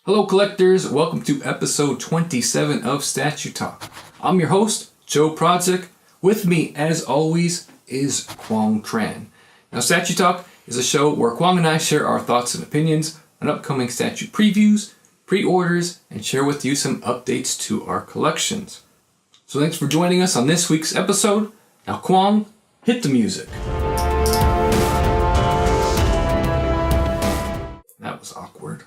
Hello collectors, welcome to episode 27 of Statue Talk. I'm your host, Joe Prodzik. With me, as always, is Kwong Tran. Now Statue Talk is a show where Kwong and I share our thoughts and opinions on upcoming statue previews, pre-orders, and share with you some updates to our collections. So thanks for joining us on this week's episode. Now Kwong, hit the music. That was awkward.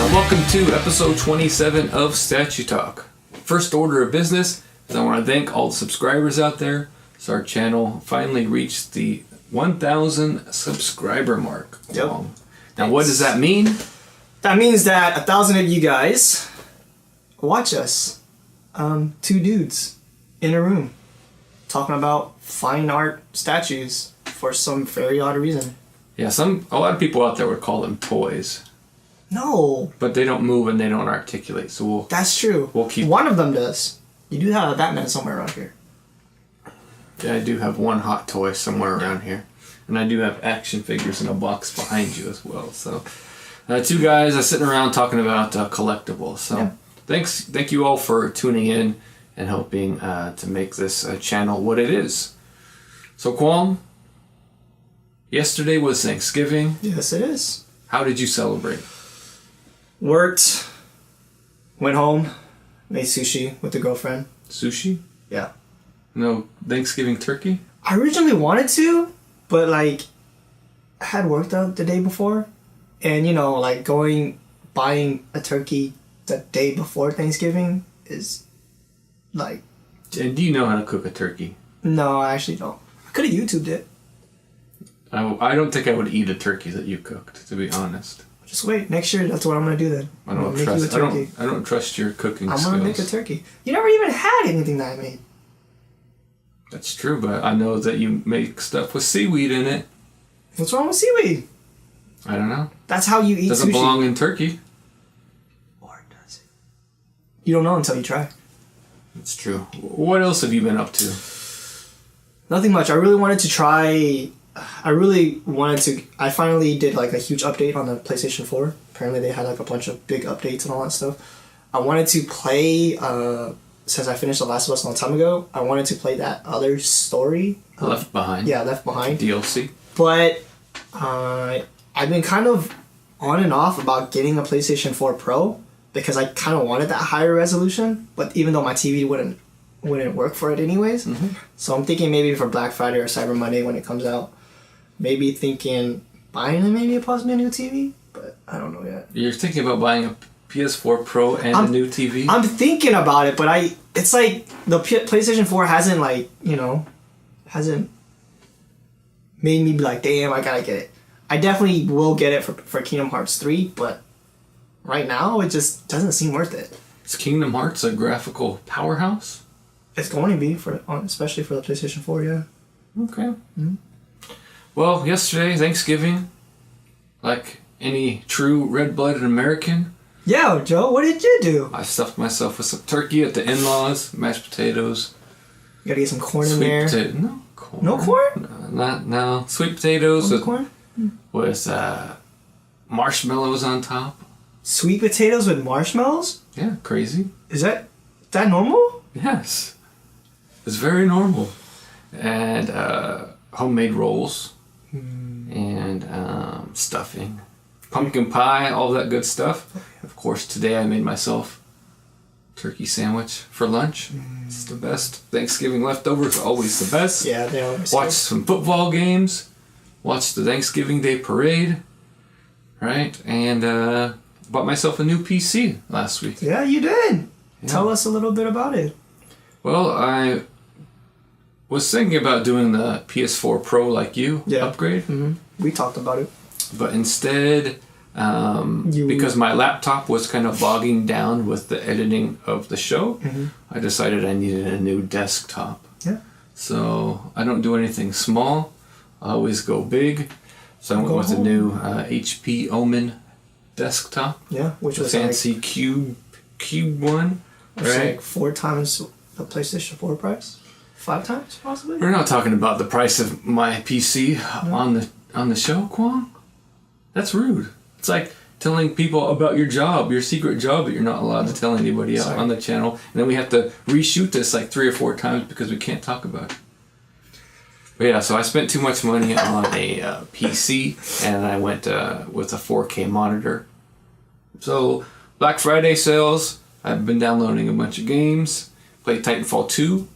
Welcome to episode 27 of Statue Talk. First order of business is I want to thank all the subscribers out there. So our channel finally reached the 1,000 subscriber mark. Yep. Now what does that mean? That means that 1,000 of you guys watch us. Two dudes in a room talking about fine art statues for some very odd reason. Yeah, a lot of people out there would call them toys. No. But they don't move and they don't articulate, so That's true. We'll keep. One of them does. You do have a Batman somewhere around here. Yeah, I do have one hot toy somewhere around here. And I do have action figures in a box behind you as well. So, two guys are sitting around talking about collectibles. So, yeah. Thank you all for tuning in and helping to make this channel what it is. So, Kwong, yesterday was Thanksgiving. Yes, it is. How did you celebrate? Worked, went home, made sushi with the girlfriend. Sushi? Yeah. No Thanksgiving turkey? I originally wanted to, but I had worked out the day before. And buying a turkey the day before Thanksgiving is And do you know how to cook a turkey? No, I actually don't. I could have YouTubed it. I don't think I would eat a turkey that you cooked, to be honest. Just wait. Next year, that's what I'm going to do then. I don't trust your cooking skills. I'm going to make a turkey. You never even had anything that I made. That's true, but I know that you make stuff with seaweed in it. What's wrong with seaweed? I don't know. That's how you eat Doesn't sushi. belong in turkey. Or does it? You don't know until you try. That's true. What else have you been up to? Nothing much. I finally did a huge update on the PlayStation 4. Apparently they had a bunch of big updates and all that stuff. I wanted to play, since I finished The Last of Us a long time ago, I wanted to play that other story. Left Behind. Yeah, Left Behind. DLC. But I've been kind of on and off about getting a PlayStation 4 Pro because I kind of wanted that higher resolution, but even though my TV wouldn't work for it anyways. Mm-hmm. So I'm thinking maybe for Black Friday or Cyber Monday when it comes out, maybe thinking buying possibly a new TV, but I don't know yet. You're thinking about buying a PS4 Pro and a new TV? I'm thinking about it, but it's like the PlayStation 4 hasn't hasn't made me be like, damn, I gotta get it. I definitely will get it for Kingdom Hearts 3, but right now it just doesn't seem worth it. Is Kingdom Hearts a graphical powerhouse? It's going to be, especially for the PlayStation 4, yeah. Okay. Mm-hmm. Well, yesterday, Thanksgiving, like any true red-blooded American. Yeah, Joe, what did you do? I stuffed myself with some turkey at the in-laws, mashed potatoes. You gotta get some corn in there. No corn. No corn? No. Sweet potatoes with corn? With marshmallows on top. Sweet potatoes with marshmallows? Yeah, crazy. Is that normal? Yes. It's very normal. And homemade rolls. And stuffing, pumpkin pie, all that good stuff. Of course, today I made myself turkey sandwich for lunch. It's the best. Thanksgiving leftovers are always the best. Yeah, they always Watch some football games. Watch the Thanksgiving Day parade. Right? And bought myself a new PC last week. Yeah, you did. Yeah. Tell us a little bit about it. Well, I was thinking about doing the PS4 Pro like you upgrade. Mm-hmm. We talked about it. But instead, Because my laptop was kind of bogging down with the editing of the show, I decided I needed a new desktop. Yeah. So I don't do anything small. I always go big. So I went with a new HP Omen desktop. Yeah, which was fancy like, cube one. It's like 4 times the PlayStation 4 price. 5 times possibly. We're not talking about the price of my PC on the show, Kwong. That's rude. It's like telling people about your job, your secret job that you're not allowed to tell anybody else on the channel, and then we have to reshoot this like 3 or 4 times because we can't talk about it. But yeah, so I spent too much money on a PC, and I went with a 4K monitor. So Black Friday sales, I've been downloading a bunch of games. Played Titanfall 2.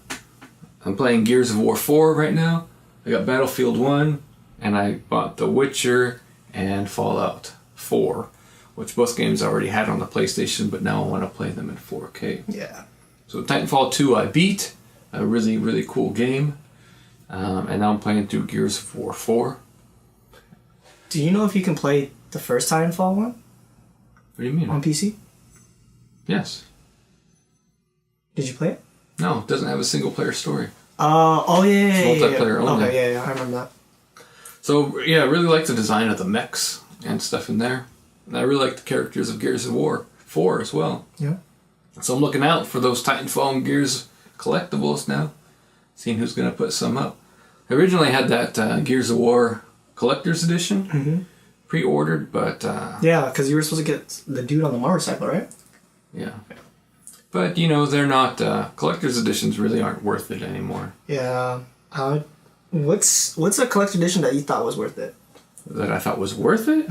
I'm playing Gears of War 4 right now. I got Battlefield 1, and I bought The Witcher and Fallout 4, which both games I already had on the PlayStation, but now I want to play them in 4K. Yeah. So Titanfall 2 I beat, a really, really cool game. And now I'm playing through Gears of War 4. Do you know if you can play the first Titanfall one? What do you mean? On PC? Yes. Did you play it? No, it doesn't have a single player story. Oh yeah. It's multiplayer only. Okay, yeah, I remember that. So yeah, I really like the design of the mechs and stuff in there. And I really like the characters of Gears of War 4 as well. Yeah. So I'm looking out for those Titanfall and Gears collectibles now. Seeing who's going to put some up. I originally had that Gears of War Collector's Edition pre-ordered, but... yeah, because you were supposed to get the dude on the motorcycle, right? Yeah. But, you know, they're not... Collector's Editions really aren't worth it anymore. Yeah. What's a collector's edition that you thought was worth it? That I thought was worth it?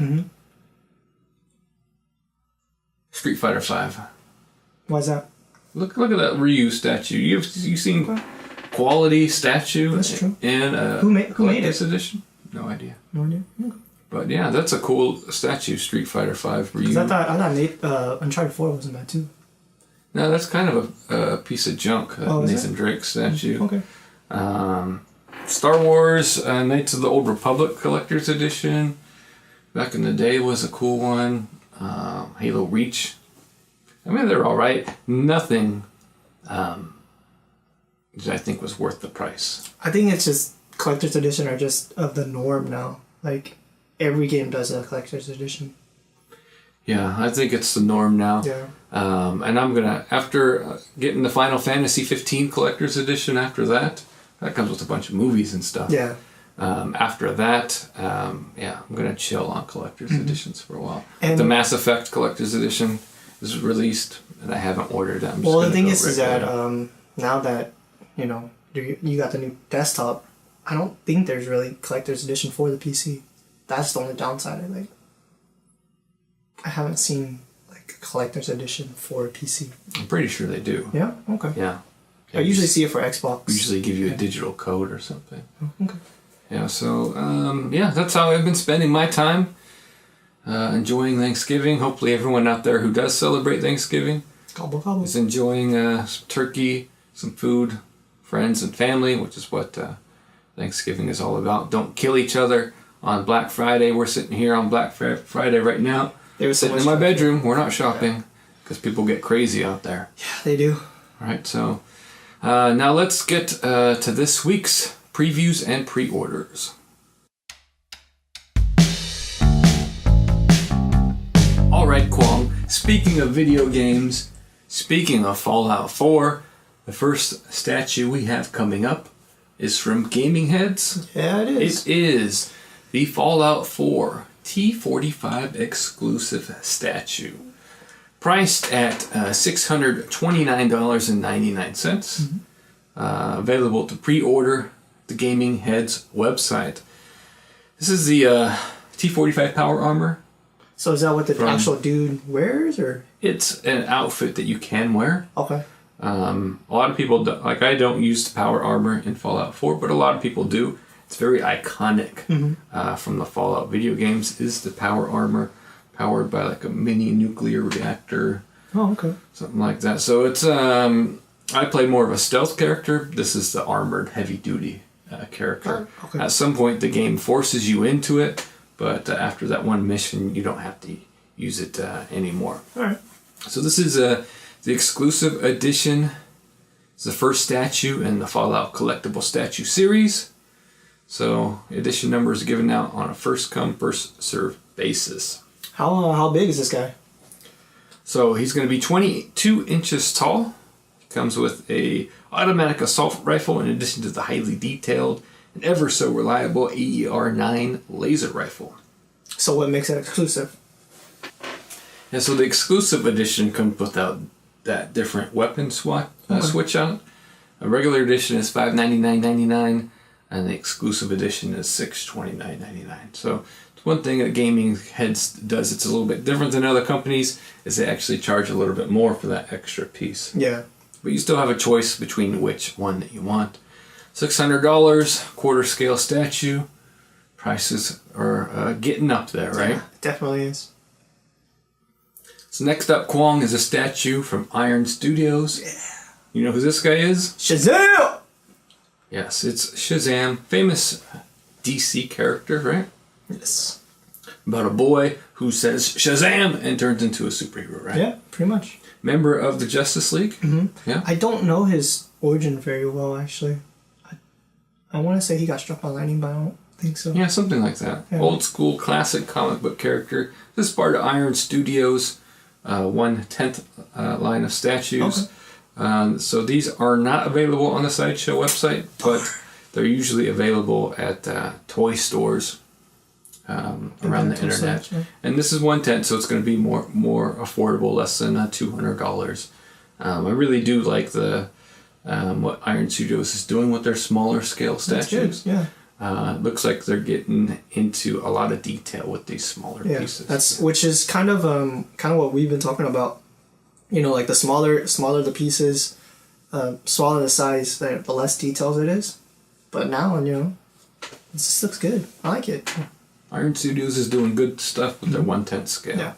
Street Fighter 5. Why is that? Look at that Ryu statue. You've seen quality statue That's true. in a Who made it? Collector's Edition? No idea. No idea. But yeah, that's a cool statue, Street Fighter 5 Ryu. I thought Uncharted 4 wasn't bad too. No, that's kind of a piece of junk, that Nathan Drake statue. Okay. Star Wars Knights of the Old Republic Collector's Edition. Back in the day was a cool one. Halo Reach. I mean, they're alright. Nothing that I think was worth the price. I think it's just collector's edition are just of the norm now. Like, every game does a collector's edition. Yeah, I think it's the norm now. Yeah. And I'm gonna, after getting the Final Fantasy 15 Collector's Edition after that comes with a bunch of movies and stuff. Yeah. After that, I'm gonna chill on Collector's Editions for a while. And the Mass Effect Collector's Edition is released, and I haven't ordered it. Well, the thing is that now that, you know, you got the new desktop, I don't think there's really collector's edition for the PC. That's the only downside, I think. I haven't seen like a collector's edition for a PC. I'm pretty sure they do. Yeah? Okay. Yeah. I usually see it for Xbox. Usually give you a digital code or something. Oh, okay. Yeah, so, that's how I've been spending my time. Enjoying Thanksgiving. Hopefully everyone out there who does celebrate Thanksgiving Gobble, gobble. is enjoying some turkey, some food, friends and family, which is what Thanksgiving is all about. Don't kill each other on Black Friday. We're sitting here on Black Friday right now. Sitting in my bedroom. We're not shopping because people get crazy out there. Yeah, they do. All right, so now let's get to this week's previews and pre-orders. Alright, Kwong, speaking of video games, speaking of Fallout 4, the first statue we have coming up is from Gaming Heads. Yeah, it is. It is the Fallout 4 T45 exclusive statue. Priced at $629.99. Available to pre-order the Gaming Heads website. This is the T45 power armor. So is that what the actual dude wears, or? It's an outfit that you can wear. Okay. A lot of people do, like I don't use the power armor in Fallout 4, but a lot of people do. It's very iconic from the Fallout video games. Is the power armor powered by like a mini nuclear reactor? Oh, okay. Something like that. So it's I play more of a stealth character. This is the armored heavy duty character. Oh, okay. At some point, the game forces you into it, but after that one mission, you don't have to use it anymore. All right. So this is the exclusive edition. It's the first statue in the Fallout Collectible Statue series. So edition numbers are given out on a first come, first served basis. How big is this guy? So he's going to be 22 inches tall. Comes with a automatic assault rifle in addition to the highly detailed and ever so reliable AER-9 laser rifle. So what makes it exclusive? And so the exclusive edition comes without that different weapon switch out. A regular edition is $599.99, and the exclusive edition is $629.99. So it's one thing that Gaming Heads does. It's a little bit different than other companies, is they actually charge a little bit more for that extra piece. Yeah. But you still have a choice between which one that you want. $600, quarter scale statue. Prices are getting up there, right? Yeah, it definitely is. So next up, Kwong, is a statue from Iron Studios. Yeah. You know who this guy is? Shazam! Yes, it's Shazam, famous DC character, right? Yes. About a boy who says Shazam and turns into a superhero, right? Yeah, pretty much. Member of the Justice League. Mm-hmm. Yeah. I don't know his origin very well, actually. I want to say he got struck by lightning, but I don't think so. Yeah, something like that. Yeah. Old school classic comic book character. This is part of Iron Studios' 1/10 line of statues. Okay. So these are not available on the Sideshow website, but they're usually available at toy stores around the internet. Sites, yeah. And this is 1/10, so it's going to be more affordable, less than $200. I really do like what Iron Studios is doing with their smaller scale statues. That's good, yeah. Looks like they're getting into a lot of detail with these smaller pieces. Which is kind of what we've been talking about. You know, like the smaller the pieces, smaller the size, the less details it is. But now, you know, this looks good. I like it. Iron Studios is doing good stuff with their 1/10 scale. Yeah.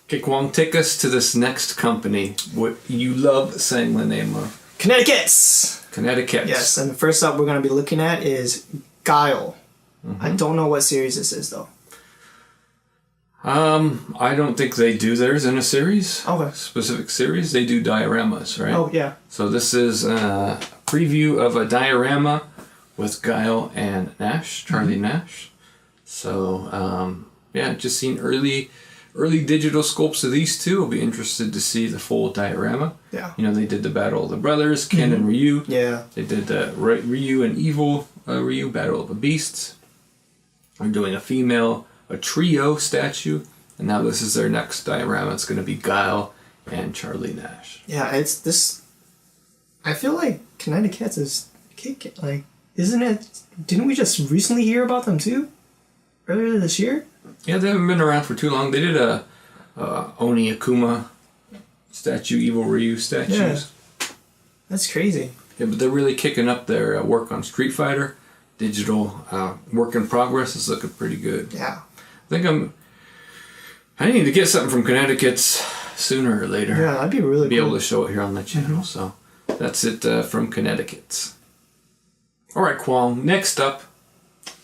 Okay, Kwong, take us to this next company. What you love saying the name of? Kinetequettes! Kinetequettes. Yes, and first up we're going to be looking at is Guile. Mm-hmm. I don't know what series this is, though. I don't think they do theirs in a series. Okay. Specific series. They do dioramas, right? Oh, yeah. So this is a preview of a diorama with Guile and Nash, Charlie Nash. So, just seen early digital sculpts of these two. I'll be interested to see the full diorama. Yeah. You know, they did the Battle of the Brothers, Ken and Ryu. Yeah. They did the Ryu and Evil Ryu, Battle of the Beasts. They're doing a trio statue, and now this is their next diorama. It's going to be Guile and Charlie Nash. Yeah, it's this. I feel like Kinetequettes is like, isn't it? Didn't we just recently hear about them too? Earlier this year? Yeah, they haven't been around for too long. They did a Oni Akuma statue, Evil Ryu statues. Yeah. That's crazy. Yeah, but they're really kicking up their work on Street Fighter. Digital work in progress is looking pretty good. Yeah. I need to get something from Kinetequettes sooner or later. Yeah, that'd be really be cool. able to show it here on the channel. So that's it from Kinetequettes. All right, Kwong. Next up,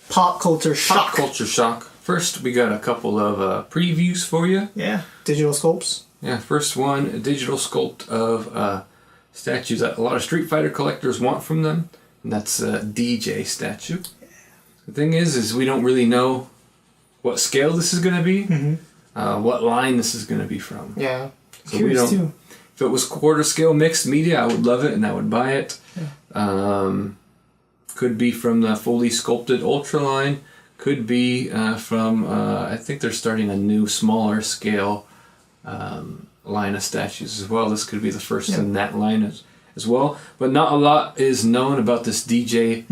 Pop culture shock. Pop culture shock. First, we got a couple of previews for you. Yeah, digital sculpts. Yeah, first one, a digital sculpt of statues that a lot of Street Fighter collectors want from them, and that's a DJ statue. Yeah. The thing is we don't really know what scale this is going to be, what line this is going to be from. Yeah, so we don't. Too. If it was quarter scale mixed media, I would love it and I would buy it. Yeah. Could be from the fully sculpted Ultra line. Could be from, I think they're starting a new smaller scale line of statues as well. This could be the first in that line as well. But not a lot is known about this DJ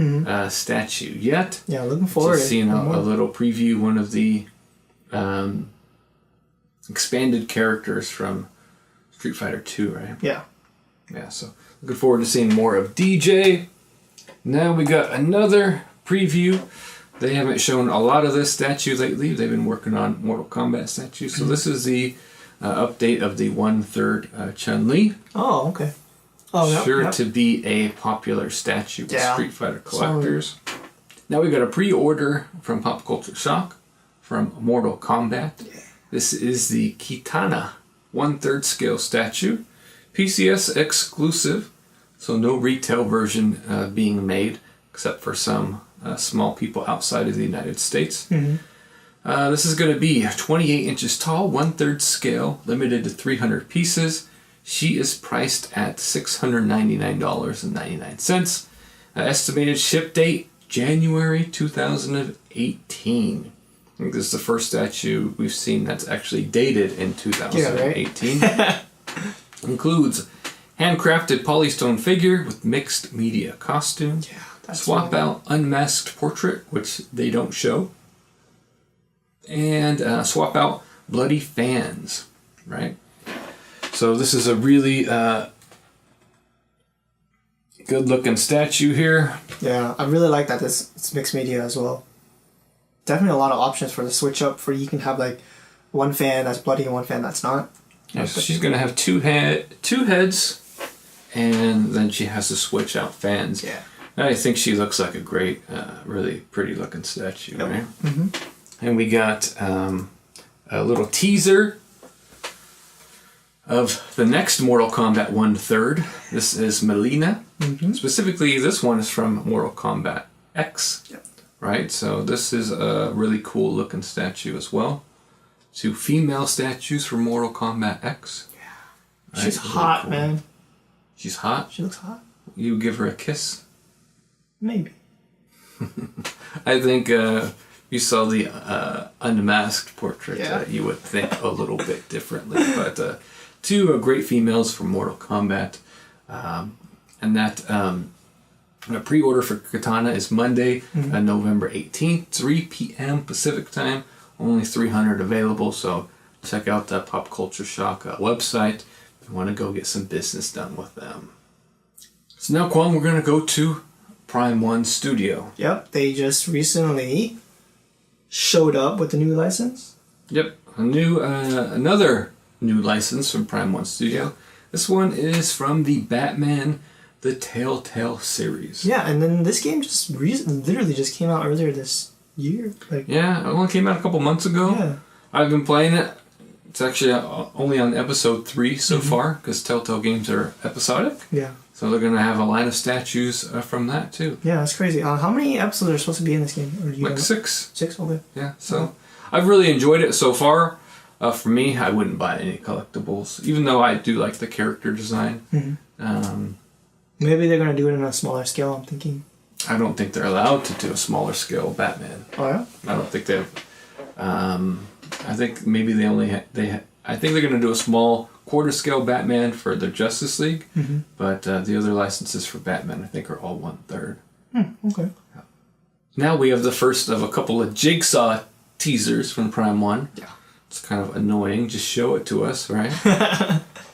statue yet. Yeah, looking forward to seeing a little preview, one of the expanded characters from Street Fighter 2, right? Yeah. Yeah, so looking forward to seeing more of DJ. Now we got another preview. They haven't shown a lot of this statue lately. They've been working on Mortal Kombat statues. So this is the update of the 1/3 Chun-Li. Oh, okay. Oh, sure to be a popular statue with Street Fighter collectors. Now we got a pre-order from Pop Culture Shock from Mortal Kombat. Yeah. This is the Kitana 1/3 scale statue. PCS exclusive, so no retail version being made except for some small people outside of the United States. This is going to be 28 inches tall, 1/3 scale, limited to 300 pieces. She is priced at $699.99. Estimated ship date, January 2018. I think this is the first statue we've seen that's actually dated in 2018. Yeah, right? Includes handcrafted polystone figure with mixed media costume. Yeah, that's swap really out unmasked portrait, which they don't show. And swap out bloody fans, right? So this is a really good looking statue here. Yeah, I really like that it's mixed media as well. Definitely a lot of options for the switch up. For you can have like one fan that's bloody and one fan that's not. Yeah, so she's gonna have two heads, and then she has to switch out fans. Yeah, I think she looks like a great, really pretty looking statue, yep. right? And we got a little teaser of the next Mortal Kombat 1/3. This is Melina. Specifically, this one is from Mortal Kombat X. Yep. Right? So this is a really cool looking statue as well. 2 female statues from Mortal Kombat X. Yeah. Right? She's Really hot, cool. man. She's hot? She looks hot. You give her a kiss? Maybe. I think you saw the unmasked portrait, Yeah. you would think a little bit differently. But 2 great females from Mortal Kombat. And that the pre-order for Kitana is Monday, November 18th, 3 p.m. Pacific time. Only 300 available, so check out that Pop Culture Shock website if you want to go get some business done with them. So now, Kwon, we're going to go to Prime 1 Studio. Yep, they just recently showed up with a new license. Yep, another new license from Prime 1 Studio. This one is from the Batman the Telltale series. Yeah, and then this game just literally just came out earlier this year. Like, yeah, it only came out a couple months ago. Yeah. I've been playing it. It's actually only on episode 3 so far, because Telltale games are episodic. Yeah. So they're going to have a line of statues from that too. Yeah, that's crazy. How many episodes are supposed to be in this game? Or do you Like know? 6. 6? Okay. Yeah, so I've really enjoyed it so far. For me, I wouldn't buy any collectibles, even though I do like the character design. Maybe they're going to do it in a smaller scale, I'm thinking. I don't think they're allowed to do a smaller scale Batman. Oh, yeah? I don't think they've. I think maybe they only I think they're going to do a small quarter scale Batman for the Justice League, but the other licenses for Batman I think are all 1/3. Okay. Now we have the first of a couple of Jigsaw teasers from Prime 1. Yeah. It's kind of annoying. Just show it to us, right?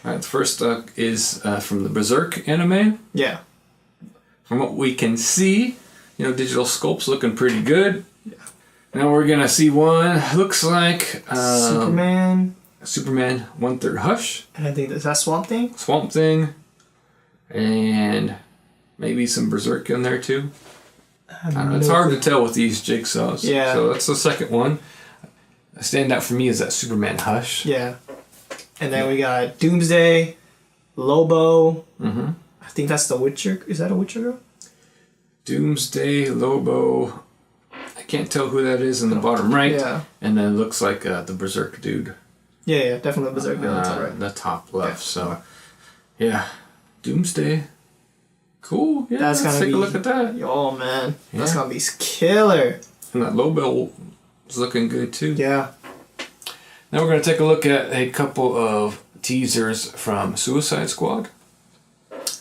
Alright, the first is from the Berserk anime. Yeah. From what we can see, digital sculpt's looking pretty good. Yeah. Now we're gonna see one. Looks like Superman 1/3 Hush. And I think that's Swamp Thing. Swamp Thing. And maybe some Berserk in there too. I don't know. It's hard to tell with these jigsaws. Yeah. So that's the second one. A standout for me is that Superman Hush. Yeah. And then we got Doomsday, Lobo. I think that's the Witcher. Is that a Witcher girl? Doomsday, Lobo. I can't tell who that is in the bottom right. Yeah. And then it looks like the Berserk dude. Yeah, definitely Berserk girl. That's all right. The top left. Yeah. So, yeah. Doomsday. Cool. Yeah, That's let's gonna take a be- look at that. Oh, man. That's Yeah. going to be killer. And that Lobo is looking good too. Yeah. Now we're going to take a look at a couple of teasers from Suicide Squad.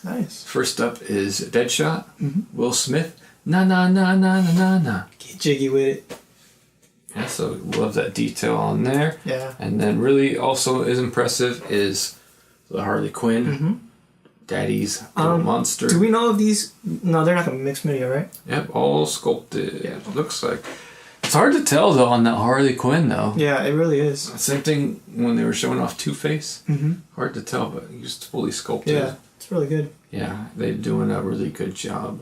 Nice. First up is Deadshot, Will Smith. Na na na na na na na. Get jiggy with it. Yeah, so love that detail on there. Yeah. And then really also is impressive is the Harley Quinn. Daddy's little monster. Do we know if these... No, they're not going to mix media, right? Yep, all sculpted. Yeah. Looks like. It's hard to tell though on that Harley Quinn though. Yeah, it really is. Same thing when they were showing off Two-Face. Hard to tell, but he's fully sculpted. Yeah, it's really good. Yeah, they're doing a really good job.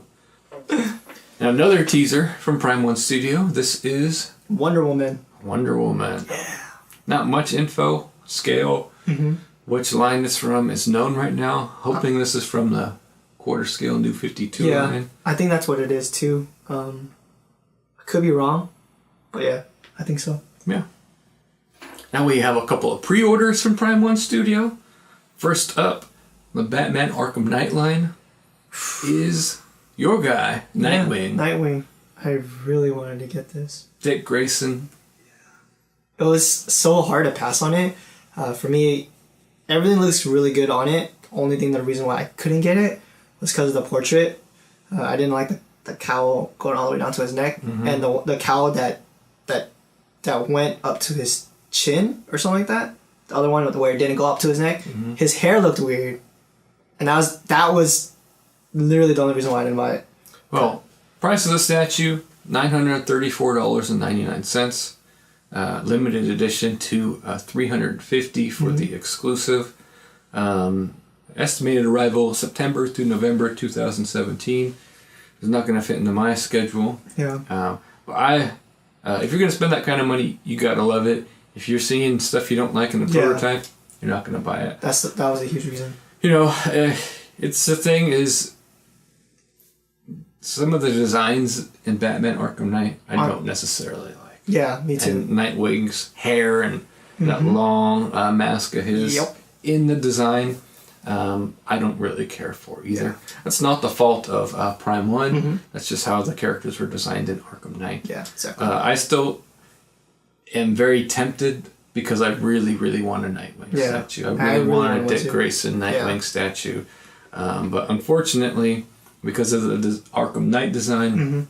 And another teaser from Prime 1 Studio. This is Wonder Woman. Wonder Woman. Yeah. Not much info, scale, which line it's from is known right now. Hoping this is from the quarter scale New 52 line. I think that's what it is too. I could be wrong, but yeah, I think so. Yeah. Now we have a couple of pre-orders from Prime 1 Studio. First up, the Batman Arkham Knight line is your guy, Nightwing. Yeah, Nightwing. I really wanted to get this. Dick Grayson. It was so hard to pass on it. For me, everything looks really good on it. Only thing, the reason why I couldn't get it was because of the portrait. I didn't like the cowl going all the way down to his neck, and the cowl that went up to his chin or something like that. The other one where it didn't go up to his neck. His hair looked weird, and that was literally the only reason why I didn't buy it. Well, price of the statue $934.99. Limited edition to $350 for the exclusive. Estimated arrival September through November 2017. It's not going to fit into my schedule. Yeah. But if you're going to spend that kind of money, you got to love it. If you're seeing stuff you don't like in the prototype, you're not going to buy it. That was a huge reason. You know, it's the thing is, some of the designs in Batman Arkham Knight I don't necessarily like. Yeah, me too. And Nightwing's hair and that long mask of his in the design, I don't really care for either. Yeah. That's not the fault of Prime 1. That's just how the characters were designed in Arkham Knight. Yeah, exactly. I still am very tempted because I really, really want a Nightwing statue. I really want a Dick Grayson Nightwing statue. But unfortunately, because of the Arkham Knight design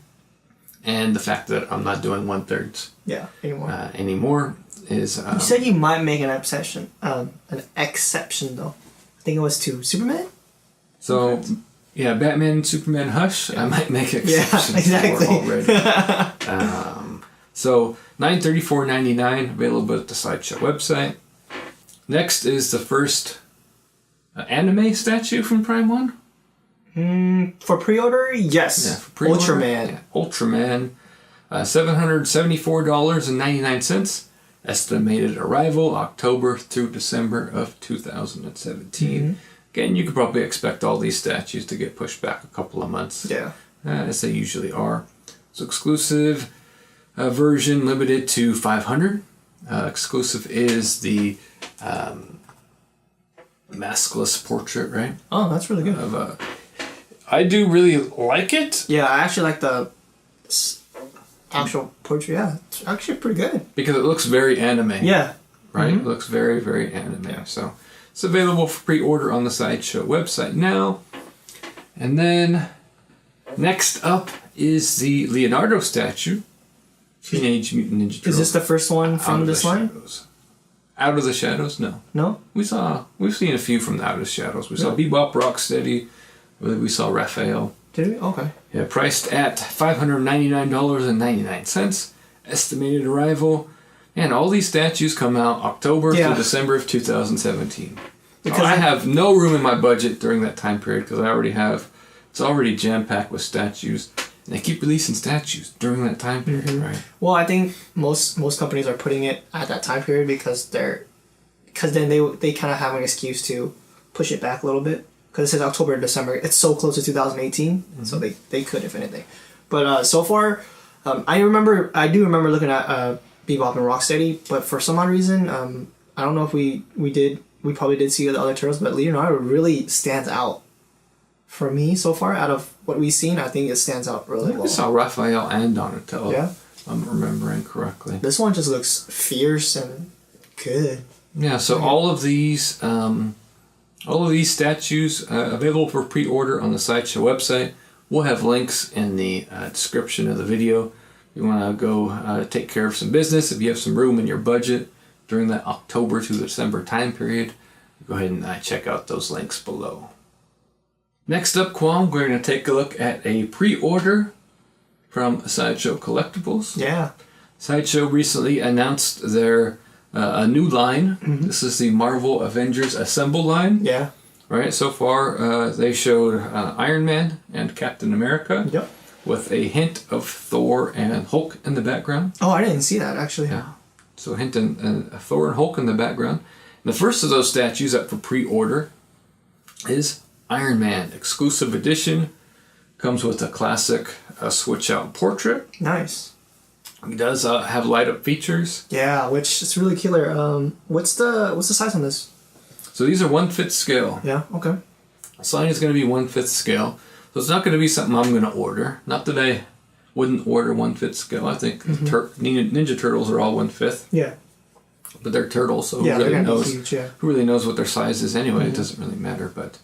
and the fact that I'm not doing 1/3 anymore is... you said you might make an exception though. I think it was to Superman? So, yeah, Batman and Superman Hush, I might make exceptions for already. So, $934.99, available at the Sideshow website. Next is the first anime statue from Prime 1. For pre-order, yes. Yeah, for pre-order, Ultraman. Yeah, Ultraman. $774.99. Estimated arrival October through December of 2017. Again, you could probably expect all these statues to get pushed back a couple of months. Yeah. As they usually are. So exclusive version limited to 500. Exclusive is the maskless portrait, right? Oh, that's really good. I do really like it. Yeah, I actually like the actual portrait. Yeah, it's actually pretty good. Because it looks very anime. Yeah. Right? It looks very, very anime. Yeah. So it's available for pre-order on the Sideshow website now. And then next up is the Leonardo statue. Teenage Mutant Ninja Turtles. Is this the first one from this line? Out of the Shadows? No. No? We've seen a few from the Out of the Shadows. We saw Bebop, Rocksteady. We saw Raphael. Did we? Okay. Yeah, priced at $599.99. Estimated arrival. And all these statues come out October to December of 2017. Because I have no room in my budget during that time period because it's already jam-packed with statues. And they keep releasing statues during that time period, right? Well, I think most companies are putting it at that time period because then they kind of have an excuse to push it back a little bit. Because it says October to December. It's so close to 2018, so they could, if anything. But so far, I do remember looking at Bebop and Rocksteady, but for some odd reason, I don't know if we probably did see the other turtles, but Leonardo really stands out. For me, so far, out of what we've seen, I think it stands out really well. We saw Raphael and Donatello, if I'm remembering correctly. This one just looks fierce and good. Yeah, so all of these statues available for pre-order on the Sideshow website. We'll have links in the description of the video. If you want to go take care of some business, if you have some room in your budget during that October to December time period, go ahead and check out those links below. Next up, Kwam, we're going to take a look at a pre-order from Sideshow Collectibles. Yeah. Sideshow recently announced their a new line. This is the Marvel Avengers Assemble line. Yeah. Right, so far they showed Iron Man and Captain America. Yep. with a hint of Thor and Hulk in the background. Oh, I didn't see that actually. Yeah. So a hint of Thor and Hulk in the background. And the first of those statues up for pre-order is Iron Man exclusive edition. Comes with a classic switch out portrait. Nice. He does have light up features. Yeah, which is really killer. What's the size on this? So these are 1/5 scale. Yeah. Okay. The sign is going to be 1/5 scale. So it's not going to be something I'm going to order. Not that I wouldn't order 1/5 scale. I think Ninja Turtles are all 1/5. Yeah. But they're turtles, so yeah, who really knows? Huge, yeah. Who really knows what their size is anyway? It doesn't really matter. But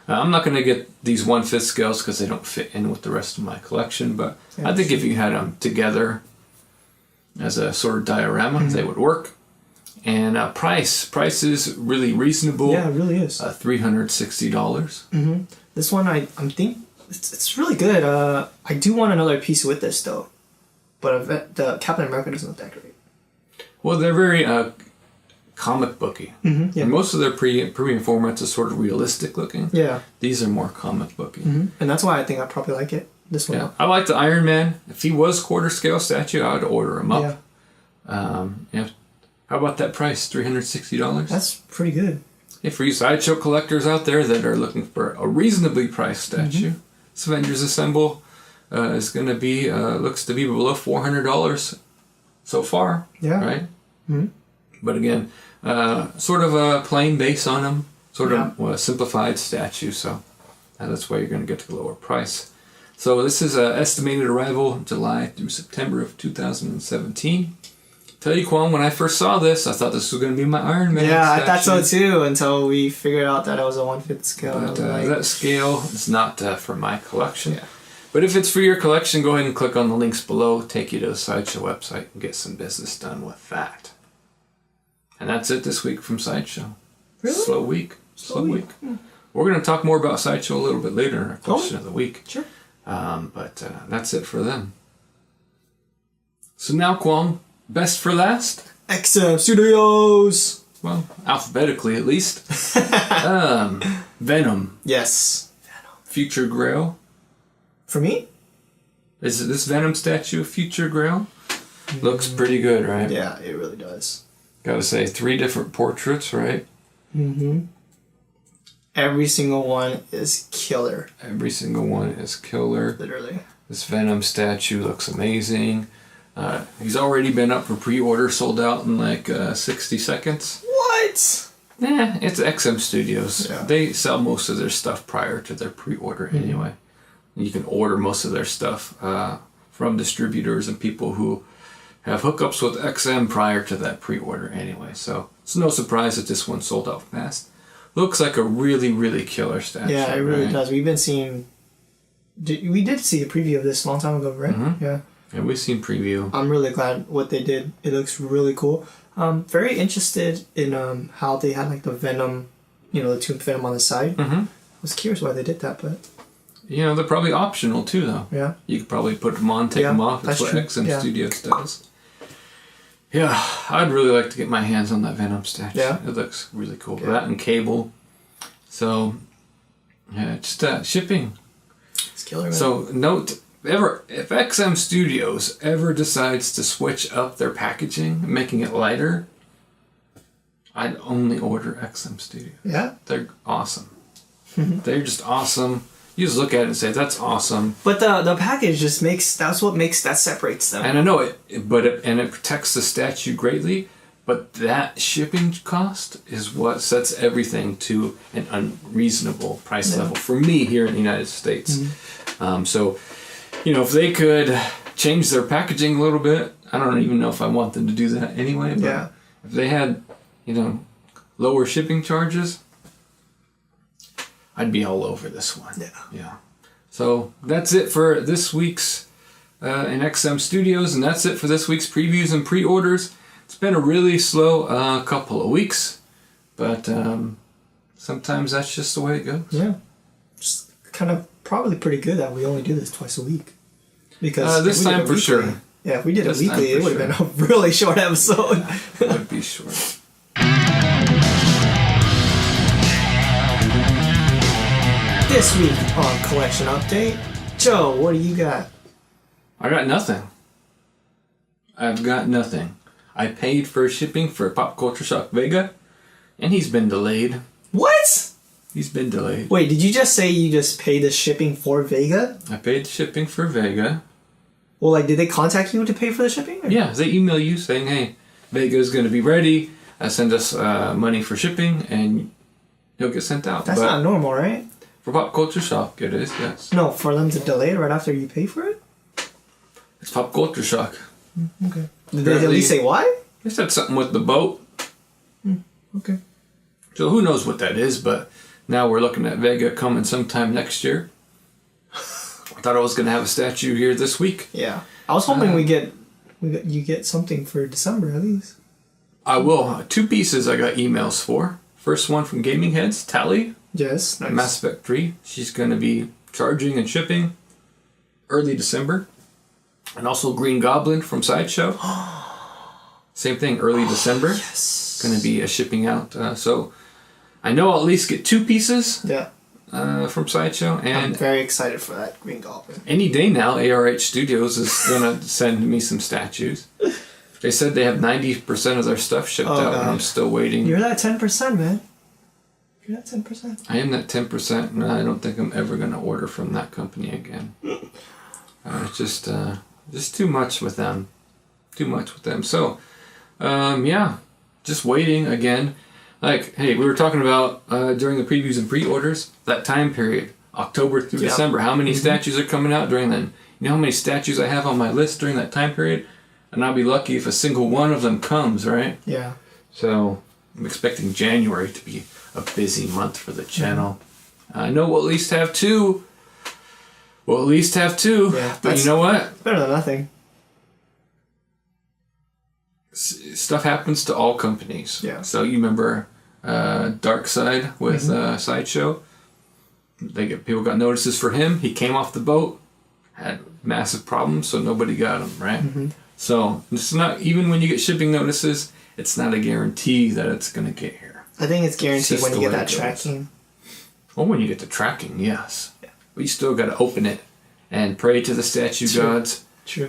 I'm not going to get these 1/5 scales because they don't fit in with the rest of my collection. But I think if you had them together as a sort of diorama, they would work. And price is really reasonable. Yeah, it really is. $360. This one, I'm think it's really good. I do want another piece with this though, but the Captain America doesn't look that great. Well, they're very comic booky. Yeah. And most of their premium formats are sort of realistic looking. Yeah. These are more comic booky. And that's why I think I probably like it. This one. Yeah. I like the Iron Man. If he was quarter scale statue, I would order him up. Yeah. How about that price? $360? That's pretty good. Hey, for you Sideshow collectors out there that are looking for a reasonably priced statue, this Avengers Assemble is going to be, looks to be below $400 so far. Yeah. Right? But again, sort of a plain base on them, sort of a simplified statue, so that's why you're going to get the lower price. So this is an estimated arrival July through September of 2017. Tell you, Kwon, when I first saw this, I thought this was going to be my Iron Man statue. I thought so too, until we figured out that it was a 1/5 scale. But that scale is not for my collection. Yeah. But if it's for your collection, go ahead and click on the links below, take you to the Sideshow website, and get some business done with that. And that's it this week from Sideshow. Really? Slow week. We're going to talk more about Sideshow a little bit later in our question of the week. Sure. But that's it for them. So now, Kwon, best for last? XM Studios! Well, alphabetically at least. Venom. Yes. Future Grail. For me? Is this Venom statue a Future Grail? Looks pretty good, right? Yeah, it really does. Gotta say, 3 different portraits, right? Every single one is killer. Every single one is killer. Literally. This Venom statue looks amazing. He's already been up for pre-order, sold out in like 60 seconds. What? Nah, it's XM Studios. Yeah. They sell most of their stuff prior to their pre-order anyway. You can order most of their stuff from distributors and people who have hookups with XM prior to that pre-order anyway. So it's no surprise that this one sold out fast. Looks like a really, really killer statue. Yeah, it really right? does. We've been seeing... We did see a preview of this a long time ago, right? Yeah. Yeah, we've seen preview. I'm really glad what they did. It looks really cool. Very interested in how they had like the Venom, the Tomb Venom on the side. I was curious why they did that, but... They're probably optional too, though. Yeah. You could probably put them on, take them off. That's what XM Studios does. Yeah, I'd really like to get my hands on that Venom statue. Yeah. It looks really cool. That and Cable. So, yeah, just shipping. It's killer, man. So, note, if XM Studios ever decides to switch up their packaging, making it lighter, I'd only order XM Studios. Yeah? They're awesome. They're just awesome. You just look at it and say, that's awesome. But the package just that separates them. And I know it protects the statue greatly, but that shipping cost is what sets everything to an unreasonable price level for me here in the United States. So, if they could change their packaging a little bit, I don't even know if I want them to do that anyway, but if they had, lower shipping charges, I'd be all over this one. Yeah. So that's it for this week's in XM Studios, and that's it for this week's previews and pre-orders. It's been a really slow couple of weeks, but sometimes that's just the way it goes. Yeah. Just kind of probably pretty good that we only do this twice a week. Because this time for sure. Yeah, if we did it weekly, it would have been a really short episode. It would be short. This week on Collection Update, Joe, what do you got? I got nothing. I've got nothing. I paid for shipping for Pop Culture Shock Vega, and he's been delayed. What? He's been delayed. Wait, did you just say you just paid the shipping for Vega? I paid shipping for Vega. Well, like, did they contact you to pay for the shipping? Or? Yeah, they email you saying, hey, Vega's going to be ready. Send us money for shipping, and he'll get sent out. That's not normal, right? For Pop Culture Shock, it is, yes. No, for them to delay it right after you pay for it? It's Pop Culture Shock. Okay. Did they at least say why? They said something with the boat. Okay. So who knows what that is, but now we're looking at Vega coming sometime next year. I thought I was going to have a statue here this week. Yeah. I was hoping you get something for December at least. I will. 2 pieces I got emails for. First one from Gaming Heads, Tally. Yes, nice. Mass Effect 3. She's going to be charging and shipping early December. And also Green Goblin from Sideshow. Same thing, early December. Yes. Going to be shipping out. So I know I'll at least get 2 pieces. Yeah. From Sideshow, and I'm very excited for that Green Goblin. Any day now, ARH Studios is gonna send me some statues. They said they have 90% of their stuff shipped out, and I'm still waiting. You're that 10%, man. You're that 10%. I am that 10%, and I don't think I'm ever gonna order from that company again. It's just too much with them. Too much with them. So, yeah, just waiting again. Like, hey, we were talking about during the previews and pre-orders, that time period, October through December. How many statues are coming out during then? You know how many statues I have on my list during that time period? And I'll be lucky if a single one of them comes, right? Yeah. So I'm expecting January to be a busy month for the channel. I know we'll at least have 2. We'll at least have 2. Yeah, but you know what? It's better than nothing. Stuff happens to all companies. Yeah. So you remember Dark Side with Sideshow? People got notices for him. He came off the boat, had massive problems, so nobody got him, right? So it's not, even when you get shipping notices, it's not a guarantee that it's going to get here. I think it's guaranteed when you get that tracking. Well, when you get the tracking, yes. Yeah. But you still got to open it and pray to the statue gods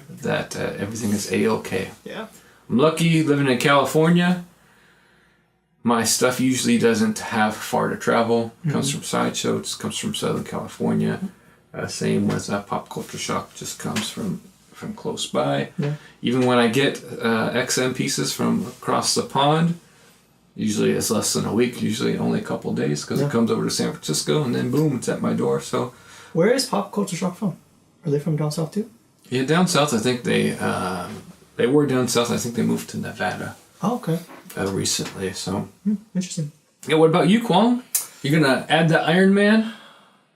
that everything is A-okay. Yeah. I'm lucky living in California. My stuff usually doesn't have far to travel. It comes from Sideshow. It just comes from Southern California. Same with Pop Culture Shock. Just comes from close by. Yeah. Even when I get XM pieces from across the pond, usually it's less than a week. Usually only a couple days because it comes over to San Francisco and then boom, it's at my door. So, where is Pop Culture Shock from? Are they from down south too? Yeah, down south. I think they were down south. I think they moved to Nevada. Oh, okay. Recently, so. Interesting. Yeah, what about you, Kwong? You gonna add the Iron Man?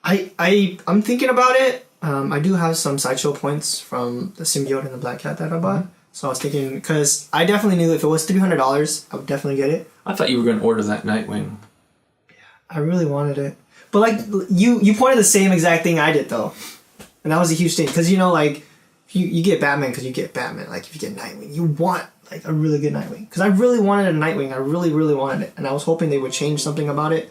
I'm thinking about it. I do have some Sideshow points from the Symbiote and the Black Cat that I bought. So I was thinking, because I definitely knew if it was $300, I would definitely get it. I thought you were gonna order that Nightwing. Yeah, I really wanted it. But like, you pointed the same exact thing I did though. And that was a huge thing. Because you know, like, you get Batman because you get Batman. Like, if you get Nightwing, you want like a really good Nightwing. Because I really wanted a Nightwing. I really, really wanted it. And I was hoping they would change something about it.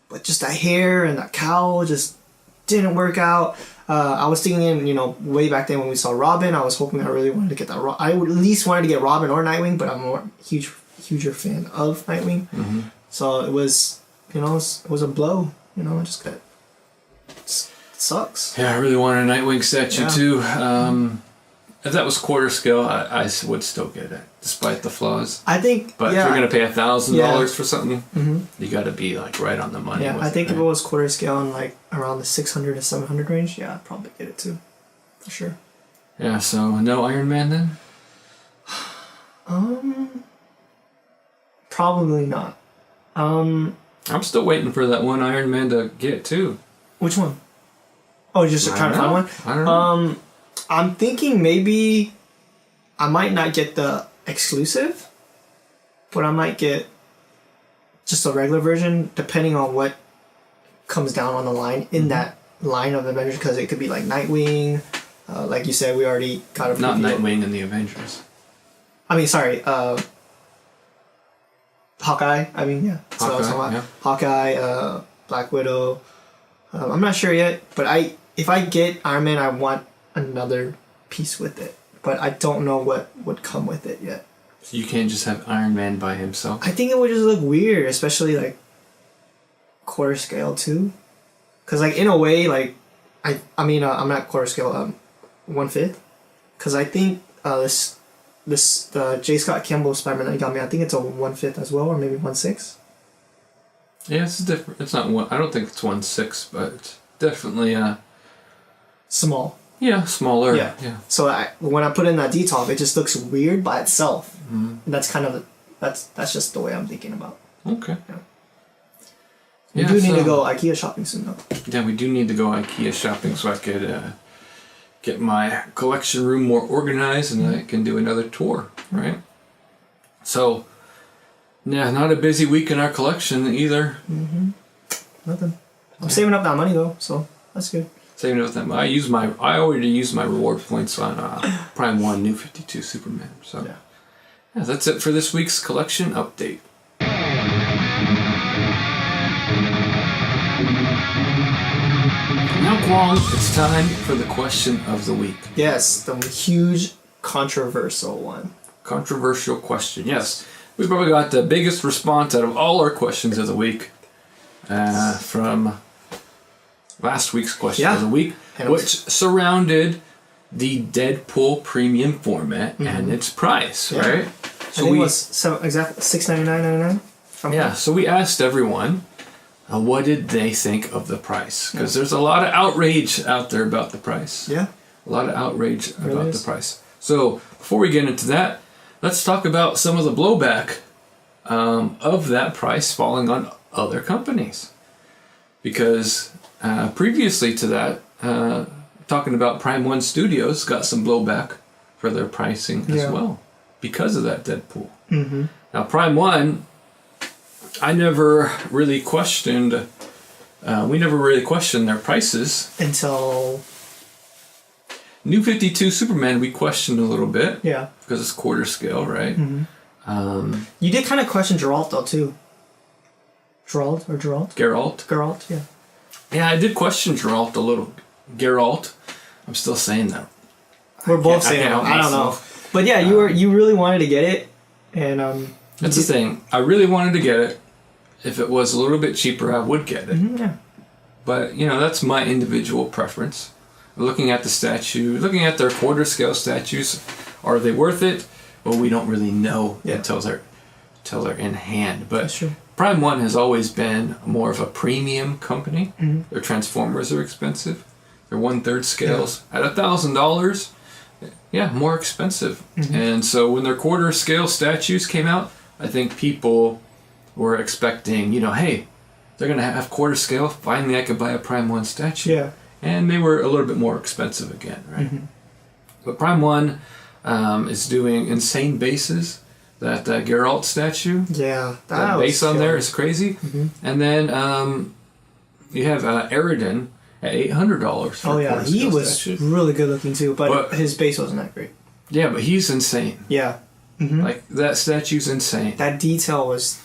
But just that hair and that cowl just didn't work out. I was thinking, you know, way back then when we saw Robin, I was hoping I really wanted to get that. I would at least wanted to get Robin or Nightwing, but I'm a huger fan of Nightwing. So it was, you know, it was a blow. You know, it sucks. Yeah, I really wanted a Nightwing statue too. If that was quarter scale, I would still get it, despite the flaws. I think, but if you're gonna pay $1,000 for something, you got to be like right on the money. Yeah, I think if it was quarter scale and like around the 600 to 700 range, yeah, I'd probably get it too, for sure. Yeah, so no Iron Man then. Probably not. I'm still waiting for that one Iron Man to get too. Which one? Oh, just trying to find one. I don't know. I'm thinking maybe I might not get the exclusive, but I might get just a regular version, depending on what comes down on the line in that line of Avengers. Because it could be like Nightwing, like you said, we already got a preview. Not Nightwing in the Avengers. I mean, sorry, Hawkeye. I mean, yeah. Hawkeye, Black Widow. I'm not sure yet, but if I get Iron Man, I want another piece with it, but I don't know what would come with it yet. So you can't just have Iron Man by himself? I think it would just look weird, especially like quarter scale too. Cause like in a way, like I'm not quarter scale, 1/5. Cause I think the J. Scott Campbell Spider-Man that you got me, I think it's a 1/5 as well, or maybe 1/6. Yeah, it's different. It's not one. I don't think it's 1/6, but it's definitely Small. Yeah, smaller. Yeah. So when I put in that detail, it just looks weird by itself. Mm-hmm. And that's kind of that's just the way I'm thinking about. Okay. Yeah. We do need to go IKEA shopping soon, though. Yeah, we do need to go IKEA shopping so I could get my collection room more organized and I can do another tour, right? So, yeah, not a busy week in our collection either. Mm-hmm. Nothing. I'm saving up that money though, so that's good. Saving up that money. I already use my reward points on Prime 1 New 52 Superman. So, yeah, that's it for this week's collection update. Now, Kwong, it's time for the question of the week. Yes, the huge controversial one. Controversial question, yes. We probably got the biggest response out of all our questions of the week from last week's question of the week, which surrounded the Deadpool premium format and its price, right? So I think it was exactly $6.99.99. Yeah, so we asked everyone, what did they think of the price? Because there's a lot of outrage out there about the price. Yeah. A lot of outrage about the price. So before we get into that, let's talk about some of the blowback of that price falling on other companies. Because previously to that, talking about Prime 1 Studios got some blowback for their pricing as well because of that Deadpool. Mm-hmm. Now, Prime 1, I never really questioned, we never really questioned their prices. Until New 52 Superman, we questioned a little bit. Yeah. Because it's quarter scale, right? Mm-hmm. You did kind of question Geralt, though, too. Geralt? Geralt, yeah. Yeah, I did question Geralt a little. Geralt. I'm still saying that. We're both saying it. I don't know. But yeah, you really wanted to get it. And that's the thing. I really wanted to get it. If it was a little bit cheaper, I would get it. Mm-hmm, yeah. But, that's my individual preference. Looking at the statue, looking at their quarter scale statues, are they worth it? Well, we don't really know until they're in hand. But that's true. Prime 1 has always been more of a premium company. Mm-hmm. Their Transformers are expensive. They're 1/3 scales. At $1,000, more expensive. Mm-hmm. And so when their quarter scale statues came out, I think people were expecting, hey, they're going to have quarter scale. Finally, I could buy a Prime 1 statue. Yeah. And they were a little bit more expensive again, right? Mm-hmm. But Prime 1 is doing insane bases. That Geralt statue. Yeah. That base on there is crazy. Mm-hmm. And then you have Eridan at $800 for Oh, yeah. He was statue. Really good looking, too. But his base wasn't that great. Yeah, but he's insane. Yeah. Mm-hmm. Like, that statue's insane. That detail was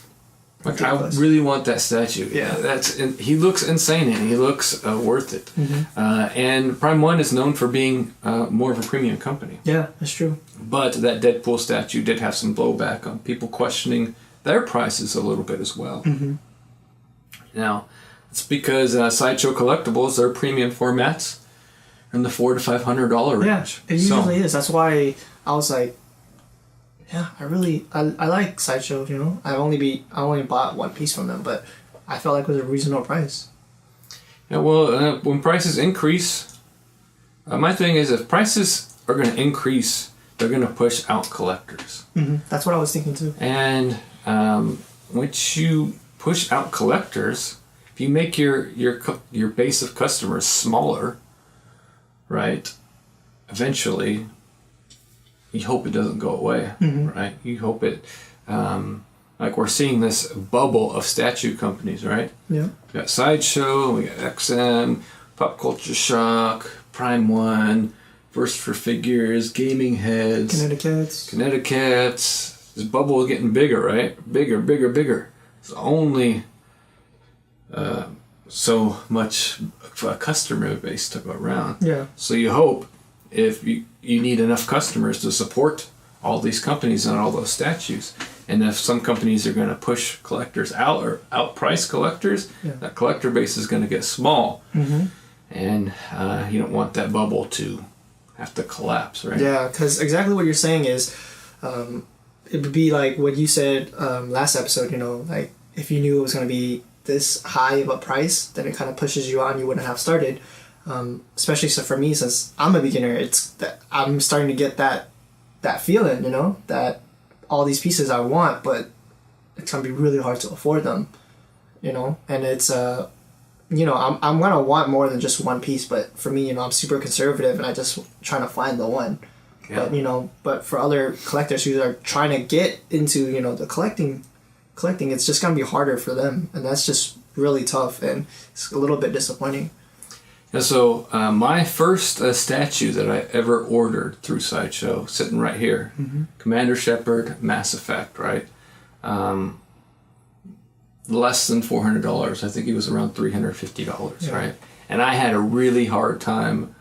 ridiculous. I really want that statue. Yeah. He looks insane and he looks worth it. Mm-hmm. And Prime 1 is known for being more of a premium company. Yeah, that's true. But that Deadpool statue did have some blowback on people questioning their prices a little bit as well. Mm-hmm. Now, it's because Sideshow Collectibles, their premium formats, in the $400 to $500 range. Yeah, it usually is. That's why I was like, I like Sideshow, I only bought one piece from them, but I felt like it was a reasonable price. Yeah, well, when prices increase, my thing is if prices are going to increase, they're going to push out collectors. Mm-hmm. That's what I was thinking too. And once you push out collectors, if you make your base of customers smaller, right, eventually you hope it doesn't go away, right? You hope it, like we're seeing this bubble of statue companies, right? Yeah. We got Sideshow, we got XM, Pop Culture Shock, Prime 1, First for Figures, Gaming Heads, Kinetequettes. This bubble is getting bigger, right? Bigger. It's only so much of a customer base to go around. Yeah. So you hope if you need enough customers to support all these companies and all those statues. And if some companies are going to push collectors out or outprice collectors, that collector base is going to get small. Mm-hmm. And you don't want that bubble to have to collapse, right? Yeah, because exactly what you're saying is, it would be like what you said last episode, you know, like if you knew it was going to be this high of a price, then it kind of pushes you on, you wouldn't have started. Especially so for me, since I'm a beginner, it's that I'm starting to get that feeling, you know, that all these pieces I want, but it's going to be really hard to afford them, you know, and it's, you know, I'm going to want more than just one piece, but for me, you know, I'm super conservative and I just trying to find the one. Yeah. But, you know, but for other collectors who are trying to get into, you know, the collecting, it's just going to be harder for them. And that's just really tough and it's a little bit disappointing. Yeah, so my first statue that I ever ordered through Sideshow, sitting right here, Commander Shepard, Mass Effect, right? Less than $400. I think he was around $350, right? And I had a really hard time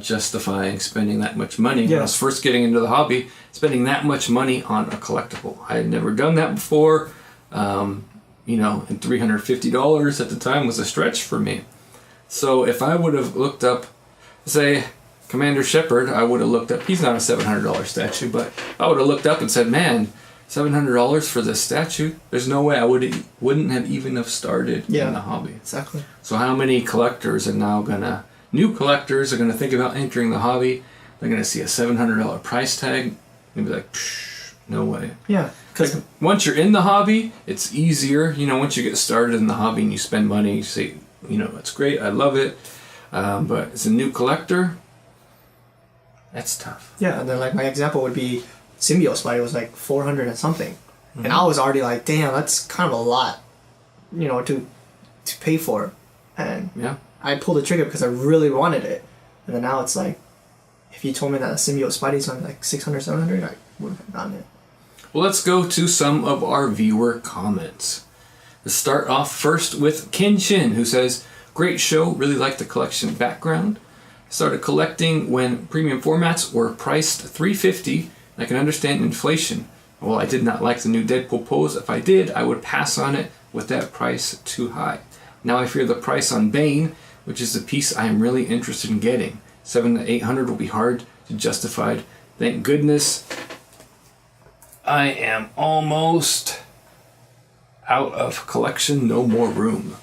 justifying spending that much money when I was first getting into the hobby, spending that much money on a collectible. I had never done that before, you know, and $350 at the time was a stretch for me. So if I would have looked up, say, Commander Shepard, I would have looked up, he's not a $700 statue, but I would have looked up and said, man, $700 for this statue? There's no way I wouldn't have even have started in the hobby. Exactly. So how many collectors are now new collectors are gonna think about entering the hobby, they're gonna see a $700 price tag, and be like, psh, no way. Yeah. Because once you're in the hobby, it's easier. You know, once you get started in the hobby and you spend money, you say, you know, it's great, I love it. But as a new collector, that's tough. Yeah, and then like my example would be Symbiote Spider was like 400 and something. Mm-hmm. And I was already like, damn, that's kind of a lot, you know, to pay for. And I pulled the trigger because I really wanted it. And then now it's like, if you told me that a Symbiote Spider is only like 600, 700, I wouldn't have gotten it. Well, let's go to some of our viewer comments. Let's start off first with Kenshin, who says, great show, really like the collection background. Started collecting when premium formats were priced $350. I can understand inflation. Well, I did not like the new Deadpool pose. If I did, I would pass on it with that price too high. Now I fear the price on Bane, which is the piece I am really interested in getting. $700 to $800 will be hard to justify. Thank goodness I am almost out of collection, no more room.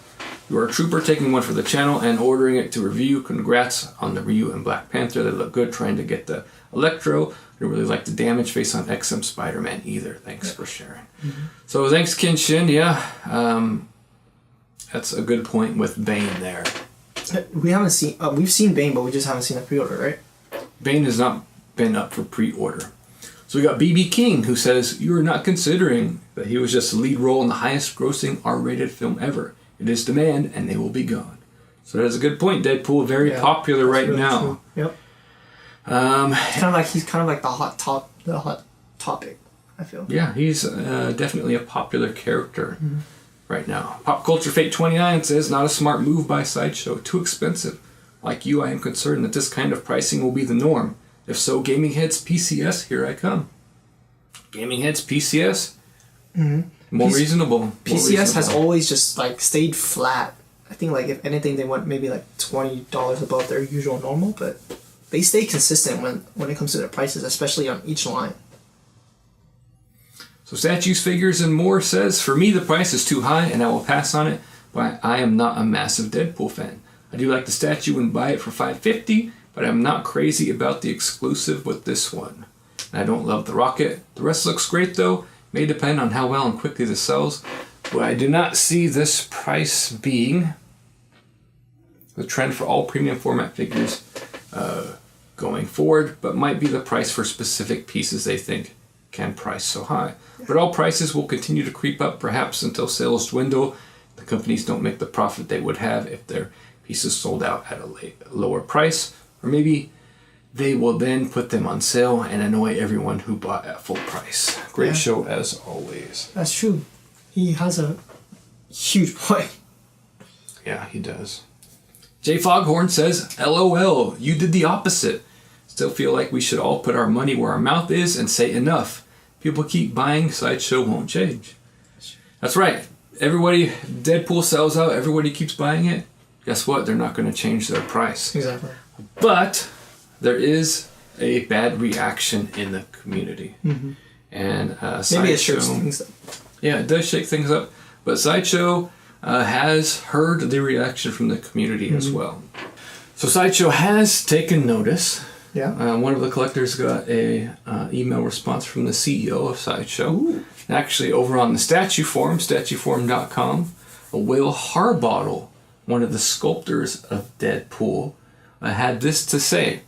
You are a trooper taking one for the channel and ordering it to review. Congrats on the Ryu and Black Panther. They look good. Trying to get the Electro. I don't really like the damage face on XM Spider-Man either. Thanks for sharing. Mm-hmm. So thanks, Kenshin. Yeah, that's a good point with Bane there. We haven't seen. We've seen Bane, but we just haven't seen a pre-order, right? Bane has not been up for pre-order. So we got BB King, who says, you are not considering that he was just the lead role in the highest grossing R-rated film ever. It is demand, and they will be gone. So that's a good point. Deadpool, very popular right really now. True. Yep. He's kind of like the hot topic, I feel. Yeah, he's definitely a popular character right now. Pop Culture Fate 29 says, not a smart move by Sideshow. Too expensive. Like you, I am concerned that this kind of pricing will be the norm. If so, Gaming Heads PCS, here I come. Gaming Heads PCS, more reasonable. PCS has always just like stayed flat. I think like if anything, they went maybe like $20 above their usual normal, but they stay consistent when it comes to their prices, especially on each line. So Statues, Figures, and More says, for me the price is too high and I will pass on it, but I am not a massive Deadpool fan. I do like the statue and buy it for $550, but I'm not crazy about the exclusive with this one. And I don't love the Rocket. The rest looks great though. May depend on how well and quickly this sells. But I do not see this price being the trend for all premium format figures going forward, but might be the price for specific pieces they think can price so high. But all prices will continue to creep up, perhaps until sales dwindle. The companies don't make the profit they would have if their pieces sold out at a lower price. Or maybe they will then put them on sale and annoy everyone who bought at full price. Great show as always. That's true. He has a huge point. Yeah, he does. Jay Foghorn says, LOL, you did the opposite. still feel like we should all put our money where our mouth is and say enough. People keep buying, Sideshow won't change. That's right. Everybody, Deadpool sells out, everybody keeps buying it. Guess what? They're not going to change their price. Exactly. But there is a bad reaction in the community. Mm-hmm. And maybe it shakes things up. Yeah, it does shake things up. But Sideshow has heard the reaction from the community as well. So Sideshow has taken notice. Yeah. One of the collectors got a email response from the CEO of Sideshow. Ooh. Actually, over on the statue forum, statueforum.com, Will Harbottle, one of the sculptors of Deadpool, had this to say.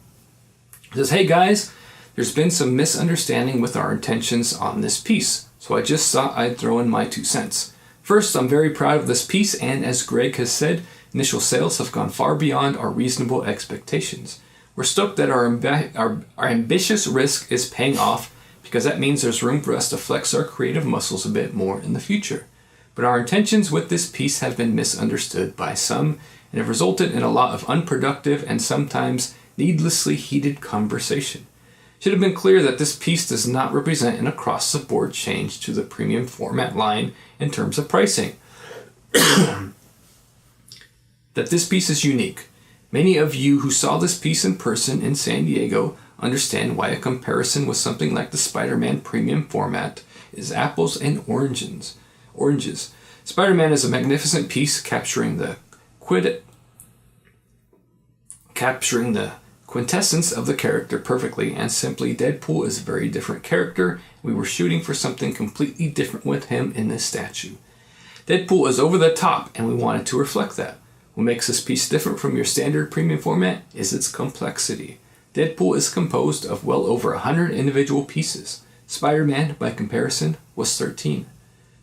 He says, "Hey guys, there's been some misunderstanding with our intentions on this piece, so I just thought I'd throw in my 2 cents. First, I'm very proud of this piece, and as Greg has said, initial sales have gone far beyond our reasonable expectations. We're stoked that our ambitious risk is paying off, because that means there's room for us to flex our creative muscles a bit more in the future. But our intentions with this piece have been misunderstood by some, and have resulted in a lot of unproductive and sometimes needlessly heated conversation. It should have been clear that this piece does not represent an across-the-board change to the premium format line in terms of pricing. That this piece is unique. Many of you who saw this piece in person in San Diego understand why a comparison with something like the Spider-Man premium format is apples and oranges. Spider-Man is a magnificent piece capturing the quintessence of the character perfectly, and simply Deadpool is a very different character. We were shooting for something completely different with him in this statue. Deadpool is over the top, and we wanted to reflect that. What makes this piece different from your standard premium format is its complexity. Deadpool is composed of well over 100 individual pieces. Spider-Man, by comparison, was 13.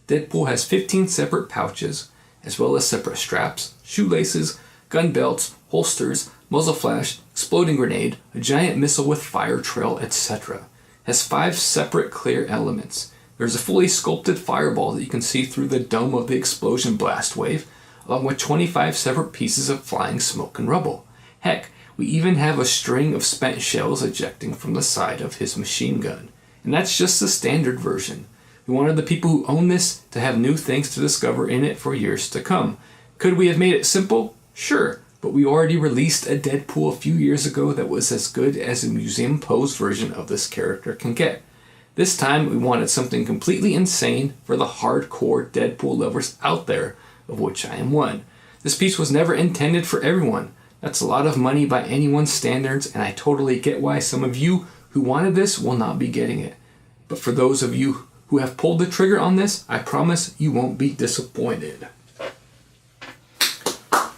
Deadpool has 15 separate pouches, as well as separate straps, shoelaces, gun belts, holsters, muzzle flash, exploding grenade, a giant missile with fire trail, etc. Has 5 separate clear elements. There's a fully sculpted fireball that you can see through the dome of the explosion blast wave, along with 25 separate pieces of flying smoke and rubble. Heck, we even have a string of spent shells ejecting from the side of his machine gun. And that's just the standard version. We wanted the people who own this to have new things to discover in it for years to come. Could we have made it simple? Sure, but we already released a Deadpool a few years ago that was as good as a museum pose version of this character can get. This time we wanted something completely insane for the hardcore Deadpool lovers out there, of which I am one. This piece was never intended for everyone. That's a lot of money by anyone's standards, and I totally get why some of you who wanted this will not be getting it. But for those of you who have pulled the trigger on this, I promise you won't be disappointed."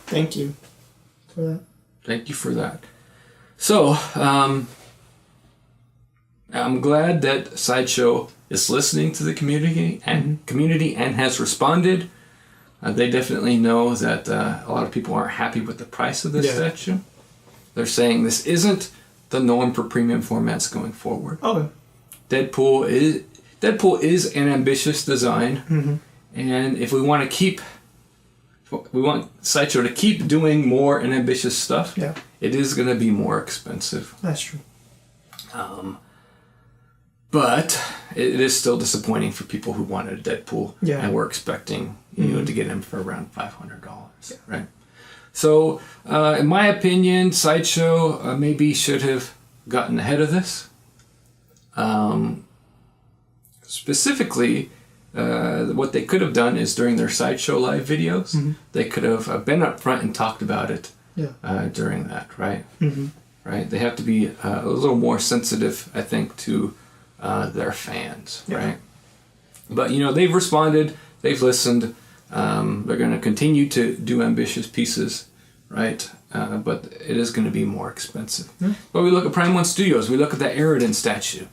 Thank you for that. Thank you for that. So, I'm glad that Sideshow is listening to the community and has responded. They definitely know that a lot of people aren't happy with the price of this statue. They're saying this isn't the norm for premium formats going forward. Okay. Deadpool is an ambitious design, and if we want Sideshow to keep doing more and ambitious stuff, it is going to be more expensive. That's true. But it is still disappointing for people who wanted a Deadpool and were expecting to get him for around $500, right? So, in my opinion, Sideshow maybe should have gotten ahead of this. Specifically, what they could have done is during their Sideshow live videos, they could have been up front and talked about it during that, right? Right? They have to be a little more sensitive, I think, to their fans, right? But, they've responded, they've listened, they're going to continue to do ambitious pieces, right? But it is going to be more expensive. But we look at Prime 1 Studios, we look at that Aridin statue.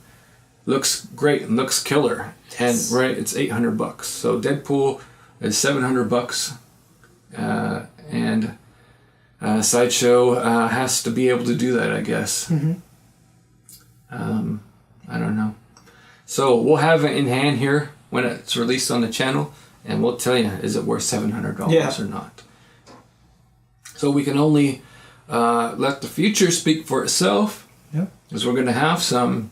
Looks great and looks killer, and it's $800. So Deadpool is $700, and Sideshow has to be able to do that, I guess. I don't know. So we'll have it in hand here when it's released on the channel, and we'll tell you, is it worth $700 or not? So we can only let the future speak for itself. Yeah. Because we're going to have some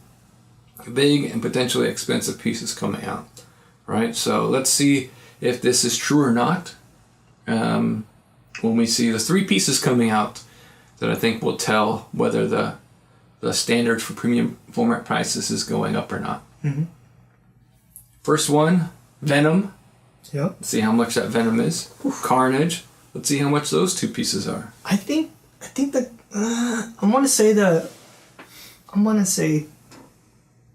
big and potentially expensive pieces coming out, right? So let's see if this is true or not. When we see the 3 pieces coming out, that I think will tell whether the standard for premium format prices is going up or not. Mm-hmm. First one, Venom. Yep. Let's see how much that Venom is. Carnage. Let's see how much those 2 pieces are. I think that I'm gonna say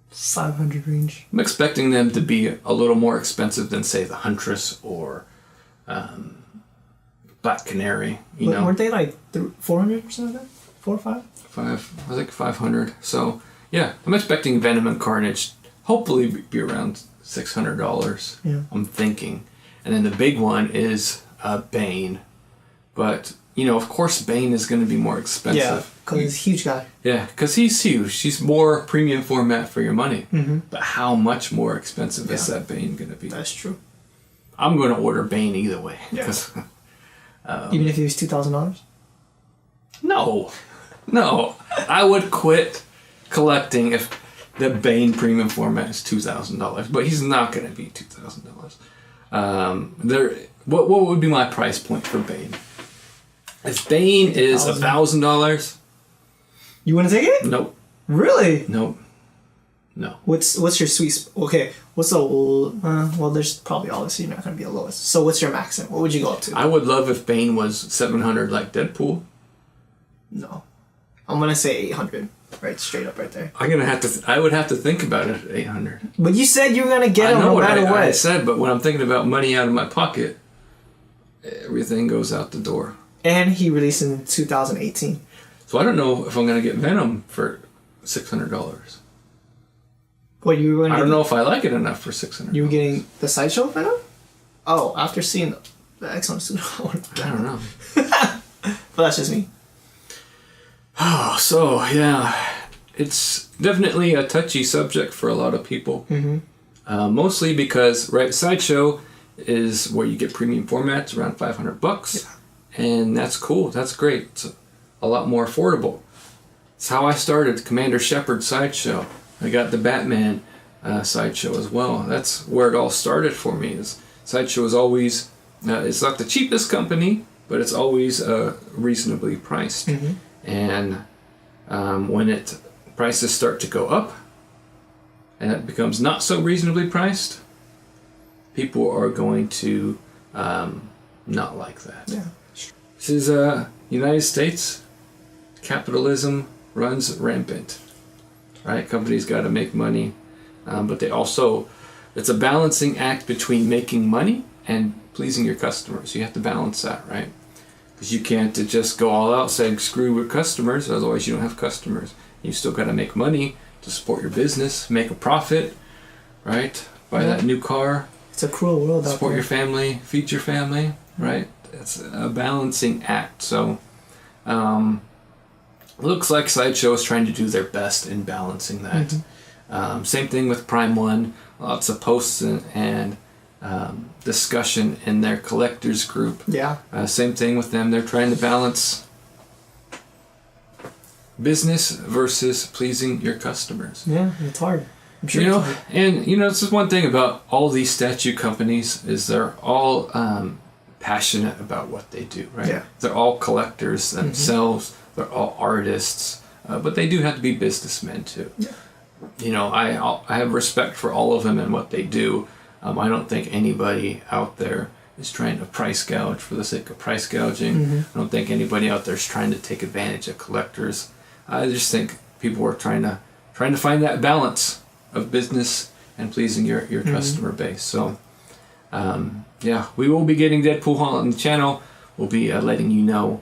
500 range. I'm expecting them to be a little more expensive than, say, the Huntress or Black Canary. You know, weren't they like 400 or something like that? 4 or 5? I think 500. So yeah, I'm expecting Venom and Carnage hopefully be around $600. Yeah. I'm thinking, and then the big one is Bane, but you know, of course, Bane is going to be more expensive. Yeah, because he's a huge guy. Yeah, because he's huge. He's more premium format for your money. Mm-hmm. But how much more expensive is that Bane going to be? That's true. I'm going to order Bane either way. Yeah. Even if he was $2,000? No. I would quit collecting if the Bane premium format is $2,000. But he's not going to be $2,000. What would be my price point for Bane? If Bane is $1,000, you want to take it? nope, Really? nope, no. What's your sweet? Okay, what's the well? There's probably obviously not gonna be a lowest. So what's your maximum? What would you go up to? I would love if Bane was 700 like Deadpool. No, I'm gonna say 800. Right, straight up, right there. I would have to think about it at 800. But you said you were gonna get him I know no what matter what. I said, but when I'm thinking about money out of my pocket, everything goes out the door. And he released in 2018. So I don't know if I'm going to get Venom for $600. What you were going? I don't know if I like it enough for $600. You were getting the Sideshow Venom? Oh, after seeing the X-Men suit, I don't know. But that's just me. Oh, so yeah, it's definitely a touchy subject for a lot of people. Mm-hmm. Mostly because Sideshow is where you get premium formats around $500. Yeah. And that's cool. That's great. It's a lot more affordable. It's how I started Commander Shepard Sideshow. I got the Batman Sideshow as well. That's where it all started for me. Sideshow is always, it's not the cheapest company, but it's always reasonably priced. Mm-hmm. And when prices start to go up, and it becomes not so reasonably priced, people are going to not like that. Yeah. This is United States. Capitalism runs rampant, right? Companies got to make money, but they also, it's a balancing act between making money and pleasing your customers. You have to balance that, right? Because you can't just go all out saying screw with customers, otherwise you don't have customers. You still got to make money to support your business, make a profit, right? Buy that new car. It's a cruel world out there. Support your family, feed your family, right? It's a balancing act. So, looks like Sideshow is trying to do their best in balancing that. Mm-hmm. Same thing with Prime One. Lots of posts and discussion in their collectors group. Yeah. Same thing with them. They're trying to balance business versus pleasing your customers. Yeah, it's hard. I'm sure. This is one thing about all these statue companies is they're all passionate about what they do, right? Yeah. They're all collectors themselves. Mm-hmm. They're all artists, but they do have to be businessmen too. Yeah. I have respect for all of them and what they do. I don't think anybody out there is trying to price gouge for the sake of price gouging. Mm-hmm. I don't think anybody out there is trying to take advantage of collectors. I just think people are trying to find that balance of business and pleasing your customer base. So, we will be getting Deadpool on the channel. We'll be letting you know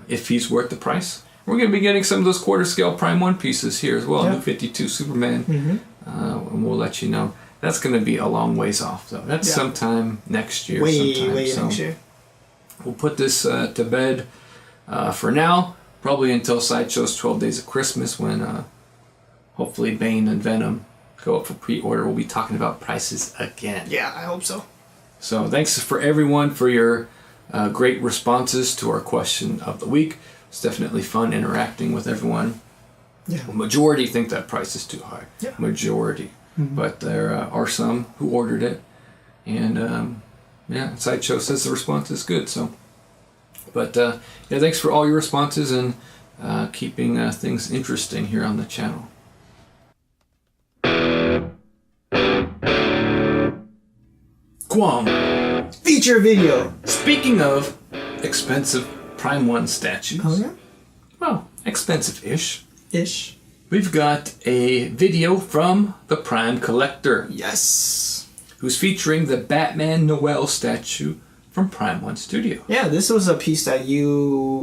if he's worth the price. We're going to be getting some of those quarter scale Prime 1 pieces here as well. New 52 Superman. And we'll let you know. That's going to be a long ways off, though. That's sometime next year. Way next year. We'll put this to bed for now. Probably until Sideshow's 12 Days of Christmas, when hopefully Bane and Venom go up for pre-order. We'll be talking about prices again. Yeah, I hope so. So thanks for everyone for your great responses to our question of the week. It's definitely fun interacting with everyone. Yeah. A majority think that price is too high. Yeah. Majority. But there are some who ordered it. And Sideshow says the response is good. So, but thanks for all your responses and keeping things interesting here on the channel. Kwong. Feature video. Speaking of expensive Prime 1 statues. Oh yeah? Well, expensive-ish. Ish. We've got a video from the Prime Collector, Yes. who's featuring the Batman Noel statue from Prime 1 Studio. Yeah, this was a piece that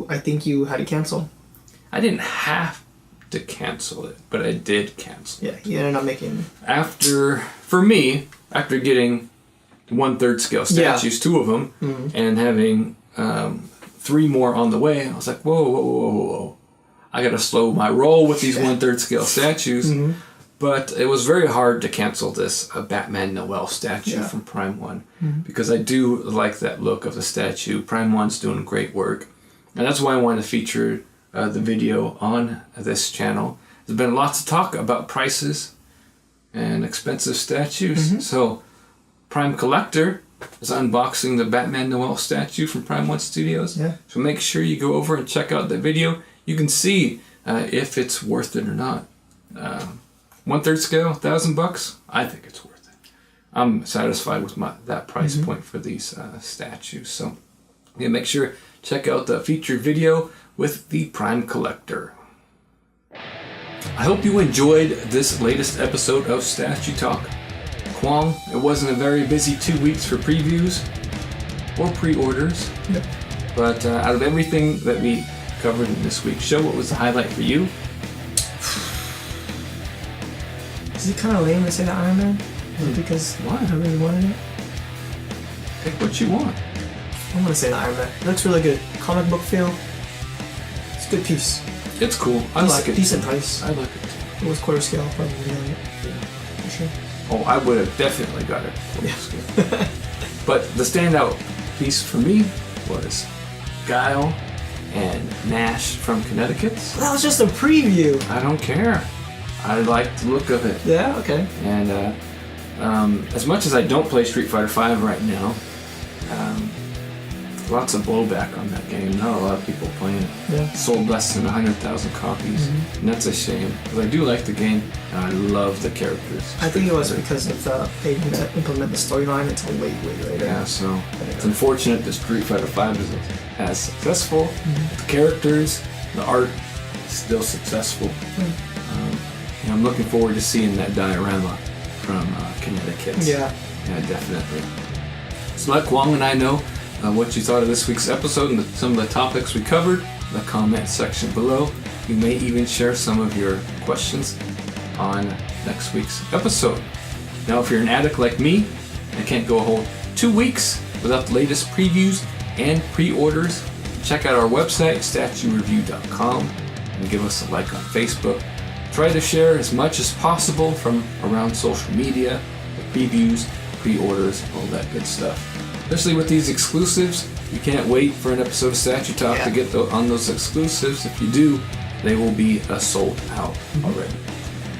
I think you had to cancel. I didn't have to cancel it, but I did cancel it. Yeah, you ended up making... After getting 1/3 scale statues, 2 of them, and having 3 more on the way, I was like, whoa. I gotta slow my roll with these 1/3 scale statues. But it was very hard to cancel this Batman Noel statue from Prime 1 because I do like that look of the statue. Prime 1's doing great work. And that's why I wanted to feature the video on this channel. There's been lots of talk about prices and expensive statues. So Prime Collector is unboxing the Batman Noel statue from Prime 1 Studios. Yeah. So make sure you go over and check out the video. You can see if it's worth it or not. 1/3 scale, $1,000. I think it's worth it. I'm satisfied with that price point for these statues. So yeah, make sure check out the featured video with the Prime Collector. I hope you enjoyed this latest episode of Statue Talk. Kwong, it wasn't a very busy 2 weeks for previews or pre-orders. Yep. But out of everything that we covered in this week's show, what was the highlight for you? Is it kind of lame to say the Iron Man? Because Why? I really wanted it. Pick what you want. I'm gonna say the Iron Man. It looks really good. Comic book feel. It's a good piece. It's cool. I like it. Decent price. I like it. If it was quarter scale, probably really like it. For sure. Oh, I would have definitely got it. But the standout piece for me was Guile and Nash from Kinetequettes. That was just a preview. I don't care. I like the look of it. Yeah. Okay. And as much as I don't play Street Fighter V right now, lots of blowback on that game. Not a lot of people playing it. Yeah. Sold less than 100,000 copies, and that's a shame because I do like the game and I love the characters. I think it was because of they didn't implement the storyline until way later. Yeah, so it's unfortunate that Street Fighter V is as successful. The characters, the art, is still successful. And I'm looking forward to seeing that diorama from Kinetequettes. Yeah. Yeah, definitely. So let Kwong and I know what you thought of this week's episode and some of the topics we covered in the comment section below. You may even share some of your questions on next week's episode. Now, if you're an addict like me and can't go a whole 2 weeks without the latest previews and pre-orders, check out our website, statuereview.com, and give us a like on Facebook. Try to share as much as possible from around social media, the previews, pre-orders, all that good stuff. Especially with these exclusives, you can't wait for an episode of Statue Talk to get on those exclusives. If you do, they will be sold out already.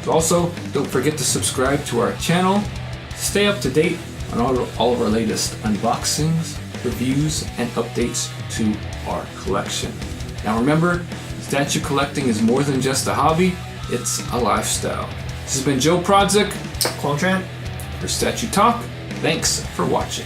So also, don't forget to subscribe to our channel. Stay up to date on all of our latest unboxings, reviews, and updates to our collection. Now remember, statue collecting is more than just a hobby, it's a lifestyle. This has been Joe Prodzik Kwong Tran. for Statue Talk. Thanks for watching.